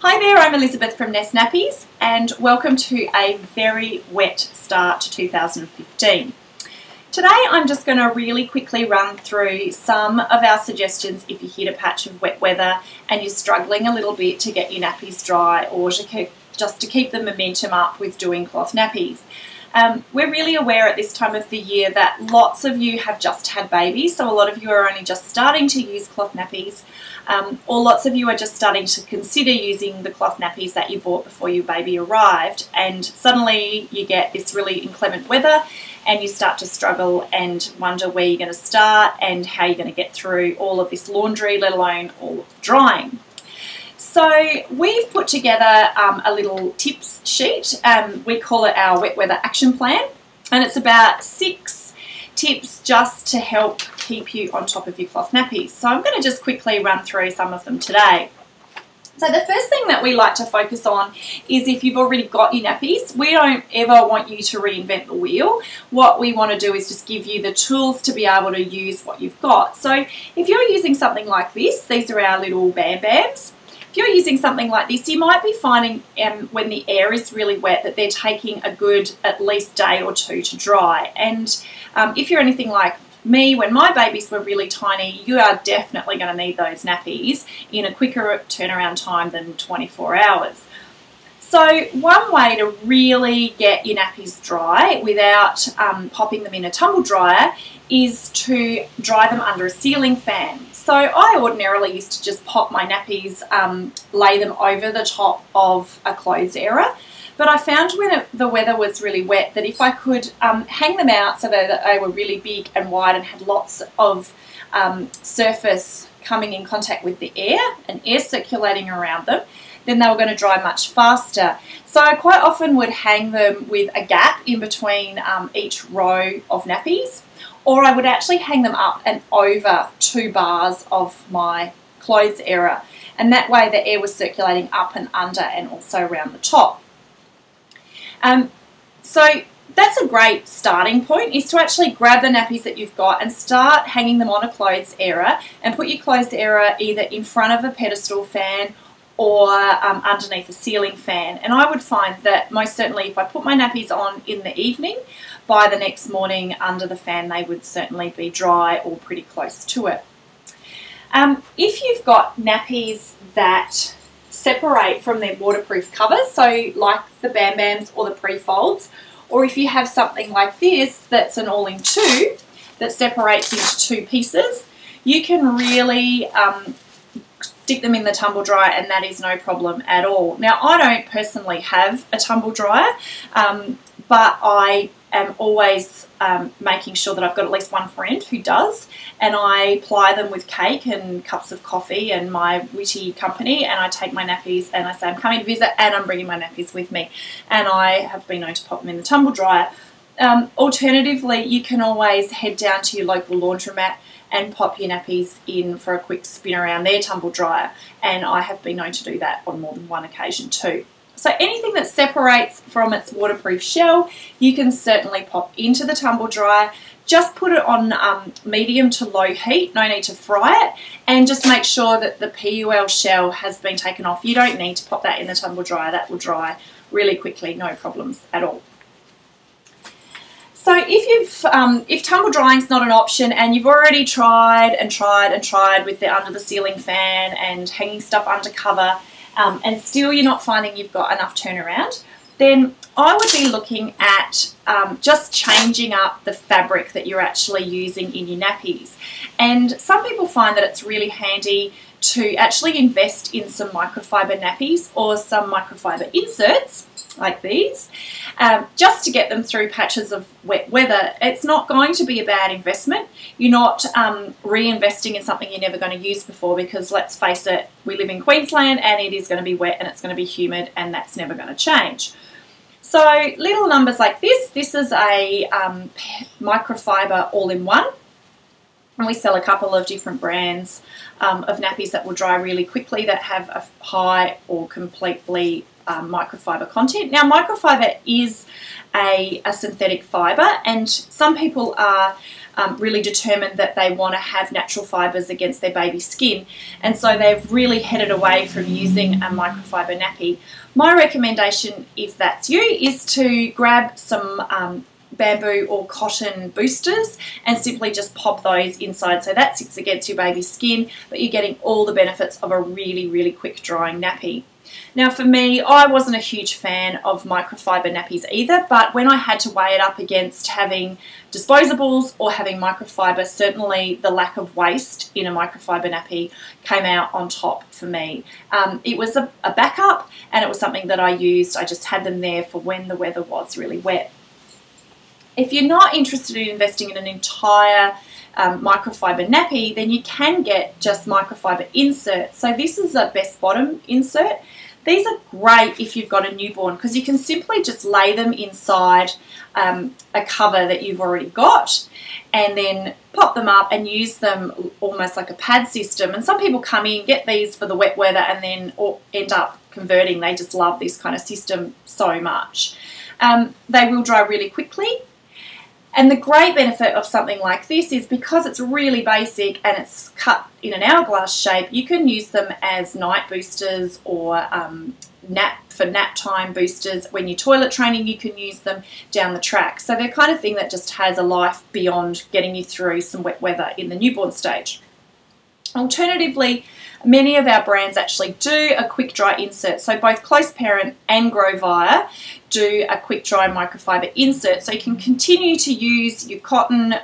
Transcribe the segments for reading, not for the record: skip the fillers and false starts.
Hi there, I'm Elizabeth from Nappies and welcome to a very wet start to 2015. Today I'm just going to really quickly run through some of our suggestions if you hit a patch of wet weather and you're struggling a little bit to get your nappies dry or just to keep the momentum up with doing cloth nappies. We're really aware at this time of the year that lots of you have just had babies, so a lot of you are only just starting to use cloth nappies, or lots of you are just starting to consider using the cloth nappies that you bought before your baby arrived, and suddenly you get this really inclement weather and you start to struggle and wonder where you're going to start and how you're going to get through all of this laundry, let alone all of the drying. So we've put together a little tips sheet. We call it our wet weather action plan, and it's about 6 tips just to help keep you on top of your cloth nappies. So I'm going to just quickly run through some of them today. So the first thing that we like to focus on is if you've already got your nappies, we don't ever want you to reinvent the wheel. What we want to do is just give you the tools to be able to use what you've got. So if you're using something like this, these are our little Bam Bams. If you're using something like this, you might be finding when the air is really wet that they're taking a good at least day or two to dry. And if you're anything like me, when my babies were really tiny, you are definitely going to need those nappies in a quicker turnaround time than 24 hours. So one way to really get your nappies dry without popping them in a tumble dryer is to dry them under a ceiling fan. So I ordinarily used to just pop my nappies, lay them over the top of a clothes airer, but I found when the weather was really wet that if I could hang them out so that they were really big and wide and had lots of surface coming in contact with the air and air circulating around them, then they were going to dry much faster. So I quite often would hang them with a gap in between each row of nappies, or I would actually hang them up and over 2 bars of my clothes airer, and that way the air was circulating up and under and also around the top. So that's a great starting point, is to actually grab the nappies that you've got and start hanging them on a clothes airer and put your clothes airer either in front of a pedestal fan or underneath a ceiling fan. And I would find that most certainly if I put my nappies on in the evening, by the next morning under the fan they would certainly be dry or pretty close to it. If you've got nappies that separate from their waterproof covers, so like the Bam Bams or the pre-folds, or if you have something like this that's an all-in-two that separates into 2 pieces, you can really stick them in the tumble dryer and that is no problem at all. Now I don't personally have a tumble dryer, but I am always making sure that I've got at least one friend who does, and I ply them with cake and cups of coffee and my witty company, and I take my nappies and I say I'm coming to visit and I'm bringing my nappies with me, and I have been known to pop them in the tumble dryer. Alternatively, you can always head down to your local laundromat and pop your nappies in for a quick spin around their tumble dryer, and I have been known to do that on more than one occasion too. So anything that separates from its waterproof shell, you can certainly pop into the tumble dryer. Just put it on medium to low heat, no need to fry it, and just make sure that the PUL shell has been taken off. You don't need to pop that in the tumble dryer, that will dry really quickly, no problems at all. So if tumble drying is not an option and you've already tried and tried and tried with the under the ceiling fan and hanging stuff under cover, and still you're not finding you've got enough turnaround, then I would be looking at just changing up the fabric that you're actually using in your nappies. And some people find that it's really handy to actually invest in some microfiber nappies or some microfiber inserts like these, just to get them through patches of wet weather. It's not going to be a bad investment. You're not reinvesting in something you're never going to use before, because let's face it, we live in Queensland and it is going to be wet and it's going to be humid and that's never going to change. So little numbers like this is a microfiber all-in-one. And we sell a couple of different brands of nappies that will dry really quickly that have a high or completely microfiber content. Now, microfiber is a synthetic fiber, and some people are really determined that they want to have natural fibers against their baby's skin, and so they've really headed away from using a microfiber nappy. My recommendation, if that's you, is to grab some bamboo or cotton boosters and simply just pop those inside, so that sits against your baby's skin, but you're getting all the benefits of a really quick drying nappy. Now, for me, I wasn't a huge fan of microfiber nappies either, but when I had to weigh it up against having disposables or having microfiber, certainly the lack of waste in a microfiber nappy came out on top for me. It was a backup, and it was something that I used. I just had them there for when the weather was really wet. If you're not interested in investing in an entire microfiber nappy, then you can get just microfiber inserts. So this is a best bottom insert. These are great if you've got a newborn, because you can simply just lay them inside a cover that you've already got and then pop them up and use them almost like a pad system. And some people come in, get these for the wet weather, and then end up converting. They just love this kind of system so much. They will dry really quickly. And the great benefit of something like this is because it's really basic and it's cut in an hourglass shape, you can use them as night boosters or for nap time boosters. When you're toilet training, you can use them down the track. So they're kind of thing that just has a life beyond getting you through some wet weather in the newborn stage. Alternatively, many of our brands actually do a quick dry insert. So both Close Parent and Grovire do a quick dry microfiber insert. So you can continue to use your cotton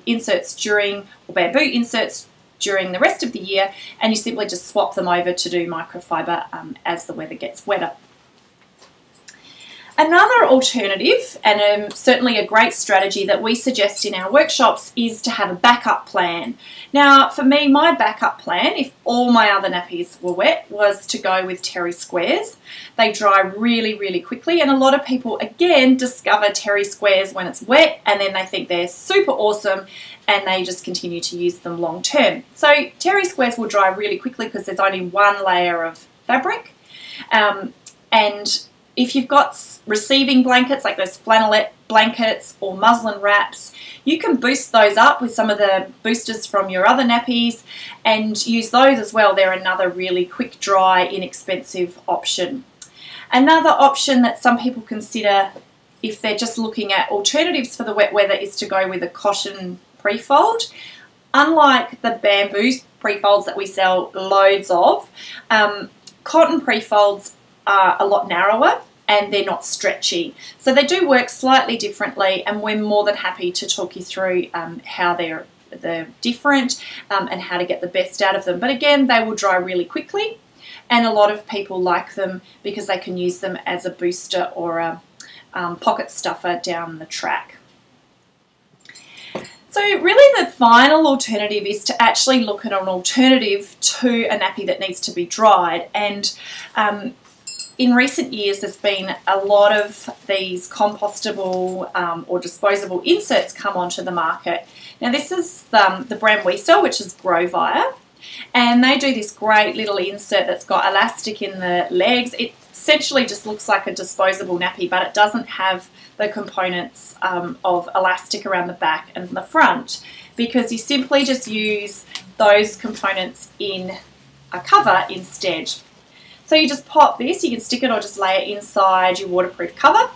inserts or bamboo inserts during the rest of the year, and you simply just swap them over to do microfiber as the weather gets wetter. Another alternative, and certainly a great strategy that we suggest in our workshops, is to have a backup plan. Now, for me, my backup plan, if all my other nappies were wet, was to go with Terry Squares. They dry really quickly, and a lot of people, again, discover Terry Squares when it's wet, and then they think they're super awesome, and they just continue to use them long term. So Terry Squares will dry really quickly because there's only one layer of fabric, and if you've got receiving blankets like those flannelette blankets or muslin wraps, you can boost those up with some of the boosters from your other nappies and use those as well. They're another really quick dry, inexpensive option. Another option that some people consider if they're just looking at alternatives for the wet weather is to go with a cotton pre-fold. Unlike the bamboo pre-folds that we sell loads of, cotton pre-folds are a lot narrower and they're not stretchy. So they do work slightly differently, and we're more than happy to talk you through how they're different and how to get the best out of them. But again, they will dry really quickly, and a lot of people like them because they can use them as a booster or a pocket stuffer down the track. So really the final alternative is to actually look at an alternative to a nappy that needs to be dried. And in recent years, there's been a lot of these compostable or disposable inserts come onto the market. Now this is the brand we sell, which is Grovire, and they do this great little insert that's got elastic in the legs. It essentially just looks like a disposable nappy, but it doesn't have the components of elastic around the back and the front, because you simply just use those components in a cover instead. So you just pop this, you can stick it or just lay it inside your waterproof cover,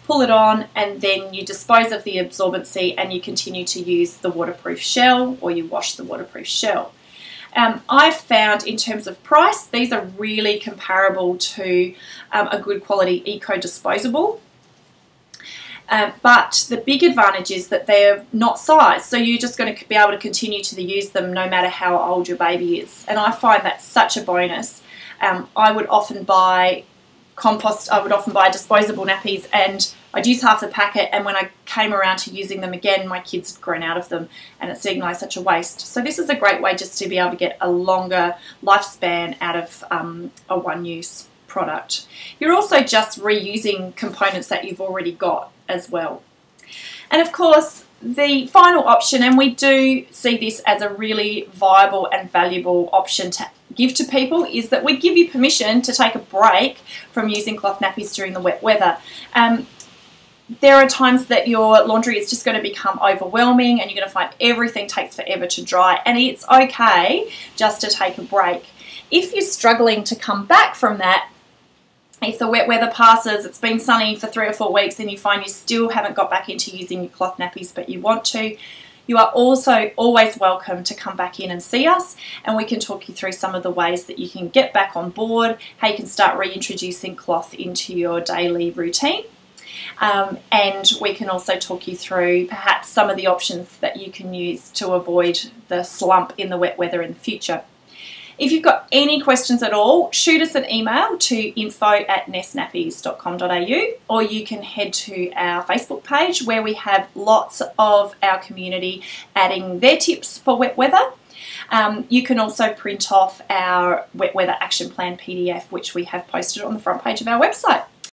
pull it on, and then you dispose of the absorbency and you continue to use the waterproof shell, or you wash the waterproof shell. I've found in terms of price, these are really comparable to a good quality eco disposable. But the big advantage is that they're not sized, so you're just going to be able to continue to use them no matter how old your baby is. And I find that's such a bonus. I would often buy disposable nappies, and I'd use half the packet, and when I came around to using them again, my kids had grown out of them and it seemed like such a waste. So this is a great way just to be able to get a longer lifespan out of a one-use product. You're also just reusing components that you've already got as well. And of course, the final option, and we do see this as a really viable and valuable option to give to people is that we give you permission to take a break from using cloth nappies during the wet weather. There are times that your laundry is just going to become overwhelming and you're going to find everything takes forever to dry, and it's okay just to take a break. If you're struggling to come back from that, if the wet weather passes, it's been sunny for 3 or 4 weeks and you find you still haven't got back into using your cloth nappies but you want to, you are also always welcome to come back in and see us, and we can talk you through some of the ways that you can get back on board, how you can start reintroducing cloth into your daily routine. And we can also talk you through perhaps some of the options that you can use to avoid the slump in the wet weather in the future. If you've got any questions at all, shoot us an email to info@nestnappies.com.au, or you can head to our Facebook page where we have lots of our community adding their tips for wet weather. You can also print off our wet weather action plan PDF, which we have posted on the front page of our website.